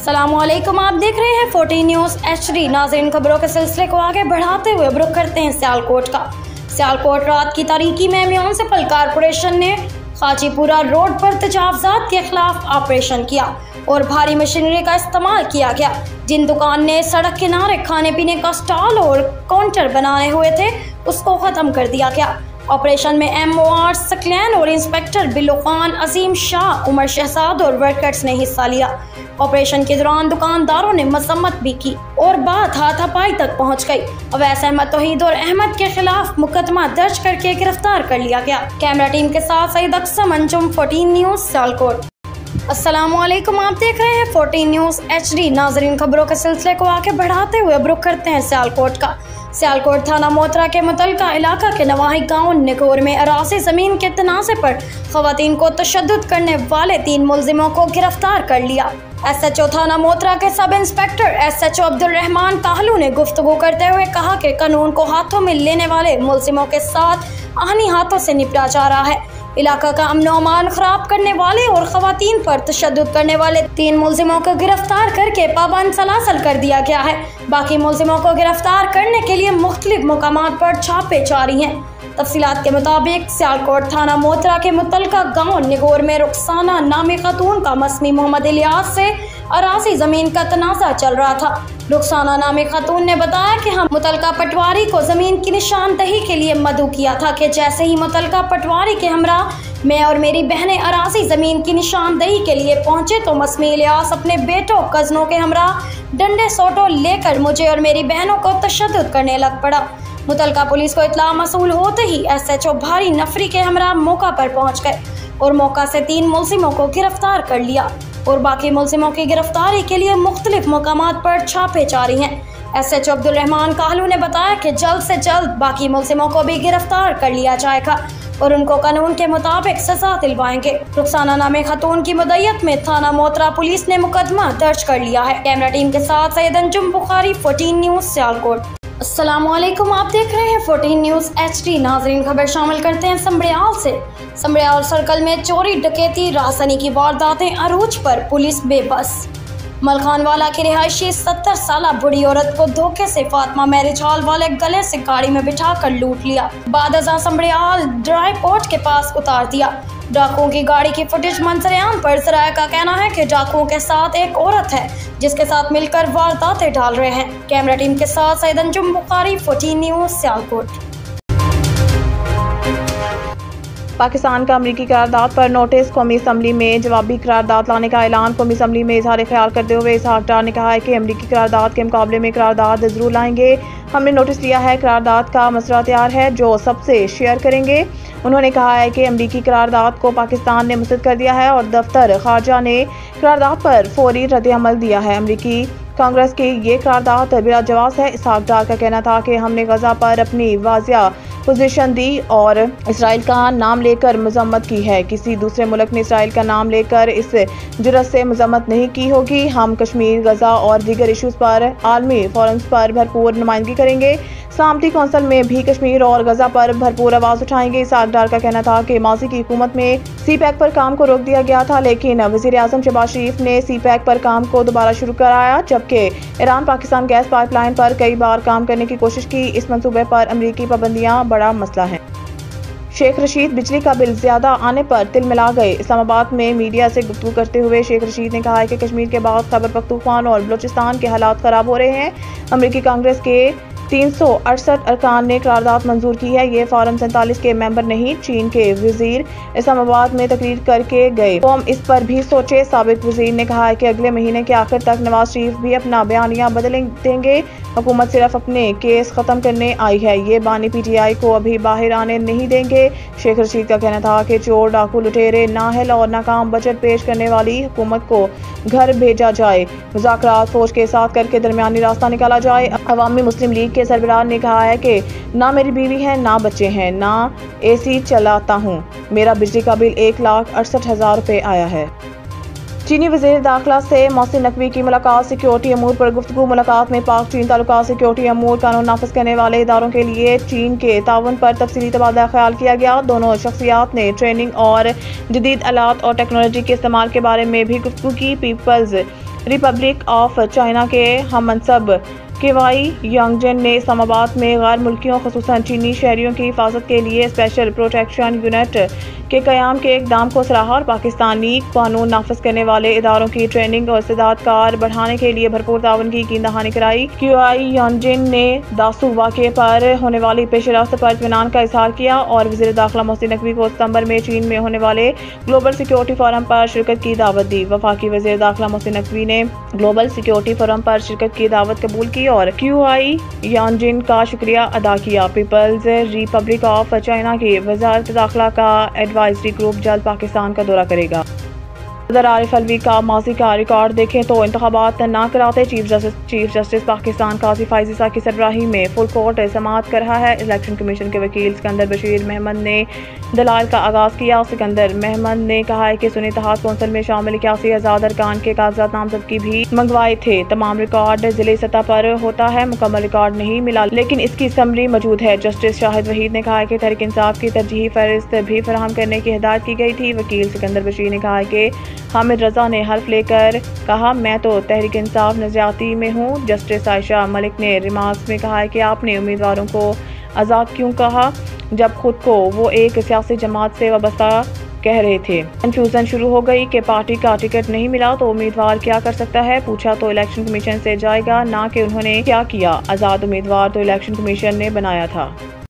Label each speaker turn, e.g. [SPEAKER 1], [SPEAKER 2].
[SPEAKER 1] अस्सलामुअलैकुम, आप देख रहे हैं 14 न्यूज़ HD। नाज़रीन, खबरों के सिलसिले को आगे बढ़ाते हुए रुख करते हैं सियालकोट का। सियालकोट रात की तारीकी में म्यूनिसिपल कॉरपोरेशन ने खाजीपुरा रोड पर तजावुज़ात के खिलाफ ऑपरेशन किया और भारी मशीनरी का इस्तेमाल किया गया। जिन दुकान ने सड़क किनारे खाने पीने का स्टॉल और काउंटर बनाए हुए थे, उसको ख़त्म कर दिया गया। ऑपरेशन में MOR सकलैन और इंस्पेक्टर बिल्लू खान, अजीम शाह, उमर शहजाद और वर्कर्स ने हिस्सा लिया। ऑपरेशन के दौरान दुकानदारों ने मजम्मत भी की और बात हाथापाई तक पहुंच गई। अवैस अहमद, तौहीद और अहमद के खिलाफ मुकदमा दर्ज करके गिरफ्तार कर लिया गया। कैमरा टीम के साथ सईद अक्सम, अंजुम, 14 न्यूज़ सियालकोट। अस्सलामुअलैकुम, आप देख रहे हैं 14 न्यूज़ HD। नाज़रीन, खबरों के सिलसिले को आगे बढ़ाते हुए रुख करते हैं सियालकोट का। सियालकोट थाना मोतरा के मुतलका इलाका के नवाही गांव निकोर में अरासी ज़मीन के तनाज़े पर ख़वातीन को तशद्दुद करने वाले 3 मुलजिमों को गिरफ्तार कर लिया। SHO थाना मोतरा के sub inspector SHO Abdul Rahman Kahlu ने गुफ्तगू करते हुए कहा कि कानून को हाथों में लेने वाले मुलजिमों के साथ आहनी हाथों से निपटा जा रहा है। इलाका का अमन अमान खराब करने वाले और खवातीन पर तशद्दुद करने वाले 3 मुलजिमों को गिरफ्तार करके पाबंद सलासल कर दिया गया है। बाकी मुलजिमों को गिरफ्तार करने के लिए मुख्तलिफ मुकामात पर छापे जारी हैं। तफसीलात के मुताबिक सियालकोट थाना मोतरा के मुतलका गांव निगोर में रुखसाना नामी खातून का मसमी मोहम्मद इलियास से अरासी ज़मीन का तनाज़ा चल रहा था। रुखसाना नामी खातून ने बताया कि हम मुतलका पटवारी को ज़मीन की निशानदही के लिए मदऊ किया था कि जैसे ही मुतलका पटवारी के हमरा मैं और मेरी बहनें अरासी ज़मीन की निशानदही के लिए पहुंचे तो मसमी इलियास अपने बेटों कज़नों के हमरा डंडे सोटों लेकर मुझे और मेरी बहनों को तशद्दुद करने लग पड़ा। मुतलका पुलिस को इत्तला मसूल होते ही SHO भारी नफरी के हमरा मौका पर पहुंच गए और मौका से 3 मुलजिमों को गिरफ्तार कर लिया और बाकी मुलजिमों की गिरफ्तारी के लिए मुख्तलिफ मकामात पर छापे जारी हैं। SHO अब्दुल रहमान काहलू ने बताया कि जल्द से जल्द बाकी मुलजिमों को भी गिरफ्तार कर लिया जाएगा और उनको कानून के मुताबिक सजा दिलवाएंगे। रुखसाना नामे खातून की मुद्दत में थाना मोतरा पुलिस ने मुकदमा दर्ज कर लिया है। कैमरा टीम के साथ सैयद अंजुम बुखारी, 14 न्यूज़ सियालकोट। अस्सलामुअलैकुम, आप देख रहे हैं 14 न्यूज़ HD। नाज़रीन, खबर शामिल करते हैं समड़ियाल से। समड़ियाल सर्कल में चोरी, डकैती, राहसनी की वारदातें अरूज पर, पुलिस बेबस। मलखानवाला की रिहायशी 70 साला बुढ़ी औरत को धोखे से फातिमा मैरिज हॉल वाले गले से गाड़ी में बिठाकर लूट लिया। बाद अज़ां समड़ियाल ड्राई पोर्ट के पास उतार दिया। डाकुओं की गाड़ी की फुटेज मंजर-ए-आम पर ज़राए का कहना है कि डाकुओं के साथ एक औरत है जिसके साथ मिलकर वारदातें डाल रहे हैं। कैमरा टीम के साथ सैयद अंजुम बुखारी, 14 न्यूज़ सियालकोट।
[SPEAKER 2] पाकिस्तान का अमरीकी करारदाद पर नोटिस, कौमी असम्बली में जवाबी करारदाद लाने का ऐलान। कौमी असम्बली में इजहार ख्याल करते हुए इसहाक डार ने कहा है कि अमरीकी करारदाद के मुकाबले में करारदाद जरूर लाएंगे। हमने नोटिस लिया है, करारदाद का मसला तैयार है जो सबसे शेयर करेंगे। उन्होंने कहा है कि अमरीकी करारदाद को पाकिस्तान ने मुस्तरद कर दिया है और दफ्तर खारजा ने करारदाद पर फौरी रद्द-ए-अमल दिया है। अमरीकी कांग्रेस की ये करारदाद बिला जवाब है। इसहाक डार का कहना था कि हमने गजा पर अपनी वाजिया पोजीशन दी और इसराइल का नाम लेकर मजम्मत की है। किसी दूसरे मुल्क ने इसराइल का नाम लेकर इस जुर्रत से मजम्मत नहीं की होगी। हम कश्मीर, गजा और दीगर इशूज़ पर आलमी फोरम्स पर भरपूर नुमाइंदगी करेंगे। सलामती कौंसिल में भी कश्मीर और गजा पर भरपूर आवाज़ उठाएंगे। इसहाक डार का कहना था कि माजी की हुकूमत में CPEC पर काम को रोक दिया गया था, लेकिन वज़ीर आज़म शहबाज शरीफ ने CPEC पर काम को दोबारा शुरू कराया, जबकि ईरान पाकिस्तान गैस पाइपलाइन पर कई बार काम करने की कोशिश की। इस मंसूबे पर अमरीकी पाबंदियाँ बड़ा मसला है। शेख रशीद बिजली का बिल ज्यादा आने पर तिल मिला गए। इस्लामाबाद में मीडिया से गुफ्तगू करते हुए शेख रशीद ने कहा है कि कश्मीर के बाद खैबर पख्तूनख्वा और बलूचिस्तान के हालात खराब हो रहे हैं। अमरीकी कांग्रेस के 368 अरकान ने करारदाद मंजूर की है। ये फॉरम 47 के मेंबर नहीं। चीन के वजीर इस्लामाबाद में तकरीर करके गए, कौम इस पर भी सोचे। साबिक वजीर ने कहा है कि अगले महीने के आखिर तक नवाज शरीफ भी अपना बयानिया बदल देंगे। हुकूमत सिर्फ अपने केस खत्म करने आई है, ये बानी PTI को अभी बाहर आने नहीं देंगे। शेख रशीद का कहना था कि चोर, डाकू, लुटेरे, नाअहल और नाकाम बजट पेश करने वाली हुकूमत को घर भेजा जाए। मुज़ाकरात फौज के साथ करके दरमियानी रास्ता निकाला जाए। अवामी मुस्लिम लीग के सरबराह ने कहा है कि ना मेरी बीवी है, ना बच्चे हैं, ना AC चलाता हूँ। मेरा बिजली का बिल 1,68,000 रुपये आया है। चीनी वज़ीर दाखिला से मोहसिन नकवी की मुलाकात। सिक्योरिटी अमूर पर गुफ्तगू। मुलाकात में पाक चीन ताल्लुकात, सिक्योरिटी अमूर, कानून नाफिज करने वाले इदारों के लिए चीन के ताउन पर तफसीली तबादला ख्याल किया गया। दोनों शख्सियात ने ट्रेनिंग और जदीद आलात और टेक्नोलॉजी के इस्तेमाल के बारे में भी गुफ्तगू की। पीपल्स रिपब्लिक ऑफ चाइना के हममनसब केवाई यांगजन ने इस्लामाबाद में गैर मुल्कियों ख़ुसूसन चीनी शहरियों की हिफाजत के लिए स्पेशल प्रोटेक्शन यूनिट के क़याम के इक़दाम को सराहा और पाकिस्तानी कानून नाफिज करने वाले इदारों की ट्रेनिंग और इस्तेदाद कार बढ़ाने के लिए भरपूर ताउन की यकीन दहानी कराई। केवाई यांगजन ने दासू वाक़े पर होने वाली पेशरफ्त पर इत्मीनान का इजहार किया और वज़ीर दाखिला मोहसिन नकवी को सितंबर में चीन में होने वाले ग्लोबल सिक्योरिटी फोरम पर शिरकत की दावत दी। वफाकी वज़ीर दाखिला मोहसिन नकवी ने ग्लोबल सिक्योरिटी फोरम पर शिरकत की दावत कबूल की और केवाई यांगजन का शुक्रिया अदा किया। पीपल्स रिपब्लिक ऑफ चाइना की वज़ारत दाखिला का एडवाइजरी ग्रुप जल्द पाकिस्तान का दौरा करेगा। सदर आरिफ अलवी का माजी का रिकॉर्ड देखें तो इंतखाबात न कराते चीफ जस्टिस पाकिस्तान काजी फाइज ईसा की सरबराही में फुल कोर्ट समाअत कर रहा है। इलेक्शन कमीशन के वकील सिकंदर बशीर महमद ने दलाल का आगाज़ किया। सिकंदर महमद ने कहा है कि सुन्नी इत्तेहाद कौंसिल में शामिल 81 आज़ाद अरकान के कागजात नामजदगी भी मंगवाए थे। तमाम रिकॉर्ड जिले सतह पर होता है, मुकम्मल रिकॉर्ड नहीं मिला लेकिन इसकी समरी मौजूद है। जस्टिस शाहिद वहीद ने कहा है कि तहरीक इंसाफ की तरजीही फहरिस्त भी फराहम करने की हिदायत की गई थी। वकील सिकंदर बशीर ने कहा है कि हामिद रजा ने हल्फ लेकर कहा, मैं तो तहरीक इंसाफ नज़रियाती में हूँ। जस्टिस आयशा मलिक ने रिमार्क्स में कहा है कि आपने उम्मीदवारों को आज़ाद क्यों कहा जब खुद को वो एक सियासी जमात से वाबस्ता कह रहे थे। कंफ्यूजन शुरू हो गई कि पार्टी का टिकट नहीं मिला तो उम्मीदवार क्या कर सकता है। पूछा तो इलेक्शन कमीशन से जाएगा, ना कि उन्होंने क्या किया। आज़ाद उम्मीदवार तो इलेक्शन कमीशन ने बनाया था।